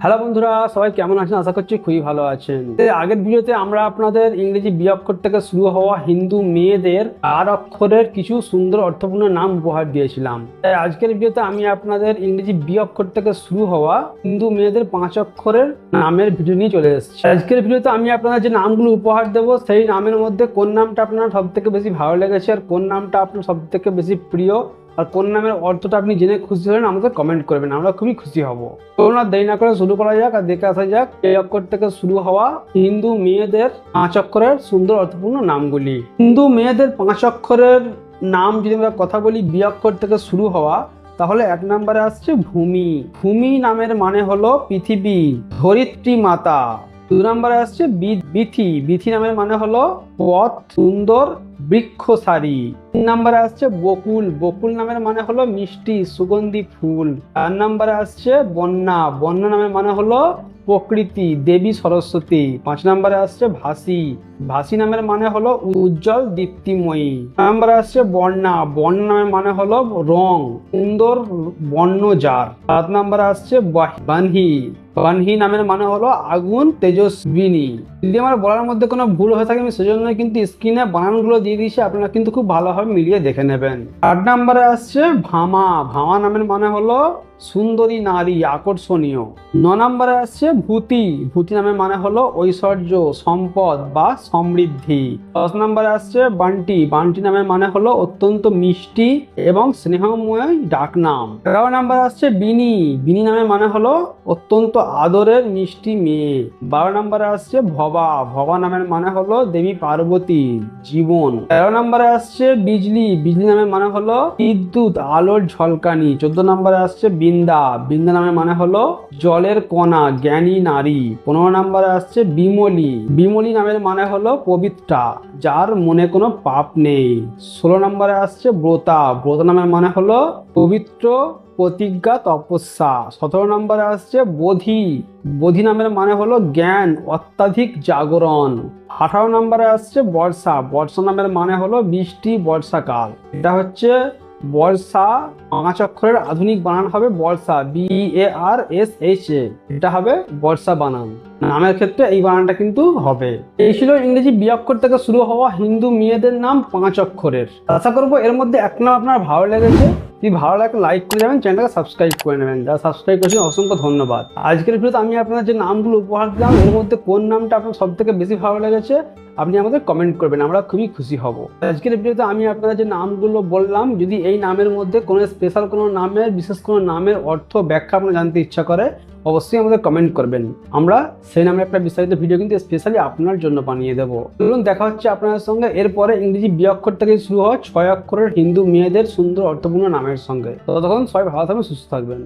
Hello বন্ধুরা, সবাই কেমন আছেন? আশা করছি খুবই ভালো আছেন। আগের ভিডিওতে আমরা আপনাদের ইংরেজি বি অক্ষর থেকে শুরু হওয়া হিন্দু মেয়েদের আর অক্ষরের কিছু সুন্দর অর্থপূর্ণ নাম উপহার দিয়েছিলাম। তাই আজকের ভিডিওতে আমি আপনাদের ইংরেজি বি অক্ষর থেকে শুরু হওয়া হিন্দু মেয়েদের 5 অক্ষরের নামের ভিডিও নিয়ে চলে এসেছি। আজকের ভিডিওতে আমি আপনাদের যে নামগুলো উপহার দেবো সেই নামের মধ্যে কোন নামটা আপনার সব থেকে বেশি ভালো লেগেছে আর কোন নামটা আপনার সব থেকে বেশি প্রিয় আর কোন নামের অর্থটা আপনি জেনে খুশি হলেন আমাদের কমেন্ট করবেন, আমরা খুবই খুশি হব। চলুন আর দেরি না করে শুরু করা যাক আর দেখে আসা যাক এই অক্ষর থেকে শুরু হওয়া হিন্দু মেয়েদের 5 অক্ষরের সুন্দর অর্থপূর্ণ নামগুলি। হিন্দু মেয়েদের 5 অক্ষরের নাম যদি আমরা কথা বলি বি অক্ষর থেকে শুরু হওয়া, তাহলে 1 নম্বরে আসছে ভূমি। ভূমি নামের মানে হলো পৃথিবী, ধরিত্রী মাতা। 2 নম্বরে আসছে বিথি। বিথি নামের মানে হলো পথ, সুন্দর, বৃক্ষসারি। 3 নম্বরে আসছে বকুল। বকুল নামের মানে হলো মিষ্টি, সুগন্ধি ফুল। 4 নম্বরে আসছে বন্যা। বন্যা নামের মানে হলো প্রকৃতি, দেবী সরস্বতী। 5 নম্বরে আসছে ভাসি। ভাসি নামের মানে হলো উজ্জ্বল, দীপ্তিময়ী। 6 নম্বরে আসছে বর্ণা। বর্ণা নামের মানে হলো রং, সুন্দর, বর্ণজার। 7 নম্বরে আসছে বানহি। বানহি নামের মানে হলো আগুন, তেজস্বিনী। যদি আমার বলার মধ্যে কোনো ভুল হয়ে থাকে আমি সেজন্য কিন্তু স্ক্রিনে বানানগুলো দিয়ে দিয়েছি, আপনারা কিন্তু খুব ভালোভাবে মিলিয়ে দেখে নেবেন। 8 নম্বরে আসছে ভামা। ভামা নামের মানে হলো সুন্দরী নারী, আকর্ষণীয়। 9 নম্বরে আসছে ভূতি। ভূতি নামের মানে হলো ঐশ্বর্য, সম্পদ বা সমৃদ্ধি। 10 নম্বরে আসছে বান্টি। বান্টি নামের মানে হলো অত্যন্ত মিষ্টি এবং স্নেহময় ডাকনাম। 11 নম্বরে আসছে বিনি। বিনি নামের মানে হলো অত্যন্ত আদরের মিষ্টি মেয়ে। 12 নম্বরে আসছে ভবা। ভবা নামের মানে হলো দেবী পার্বতী, জীবন। 13 নম্বরে আসছে বিজলি। বিজলি নামের মানে হলো বিদ্যুৎ, আলোর ঝলকানি। 14 নম্বরে আসছে বৃন্দা। বৃন্দা নামের মানে হলো জলের কণা, জ্ঞানী নারী। 15 নম্বরে আসছে বিমলি। বিমলি নামের মানে হলো পবিত্রা, যার মনে কোনো পাপ নেই। 16 নম্বরে আসছে ব্রতা। ব্রতা নামের মানে হলো পবিত্র, প্রতিজ্ঞা, তপস্যা। 17 নম্বরে আসছে বোধি। বোধি নামের মানে হলো জ্ঞান, অত্যাধিক জাগরণ। 18 নম্বরে আসছে বর্ষা। বর্ষা নামের মানে হলো বৃষ্টি, বর্ষাকাল। এটা হচ্ছে বর্ষা। 5 অক্ষরের আধুনিক বানান হবে বর্ষা, BARSHA। এটা হবে বর্ষা বানান। নামের ক্ষেত্রে এই বানানটা কিন্তু হবে। এই ছিল ইংরেজি বি অক্ষর থেকে শুরু হওয়া হিন্দু মেয়েদের নাম 5 অক্ষরের। আশা করবো এর মধ্যে এক নাম আপনার ভালো লেগেছে। যদি ভালো লাগে লাইক করে যাবেন, চ্যানেলটাকে সাবস্ক্রাইব করে নেবেন। যারা সাবস্ক্রাইব করেছেন অসংখ্য ধন্যবাদ। আজকের ভিডিওতে আমি আপনার যে নামগুলো উপহার দিলাম এর মধ্যে কোন নামটা আপনার সব থেকে বেশি ভালো লেগেছে আপনি আমাদের কমেন্ট করবেন, আমরা খুবই খুশি হব। আজকের ভিডিওতে আমি আপনাদের যে নামগুলো বললাম, যদি এই নামের মধ্যে কোনো স্পেশাল কোনো নামের, বিশেষ কোনো নামের অর্থ ব্যাখ্যা আপনার জানতে ইচ্ছা করে অবশ্যই আমাদের কমেন্ট করবেন। আমরা সেই নামে একটা বিস্তারিত ভিডিও কিন্তু স্পেশালি আপনার জন্য বানিয়ে দেবো। চলুন দেখা হচ্ছে আপনাদের সঙ্গে এরপরে ইংরেজি বি অক্ষর থেকে শুরু হওয়া 6 অক্ষরের হিন্দু মেয়েদের সুন্দর অর্থপূর্ণ নামের সঙ্গে। ততক্ষণ সবাই ভালো থাকবেন, সুস্থ থাকবেন।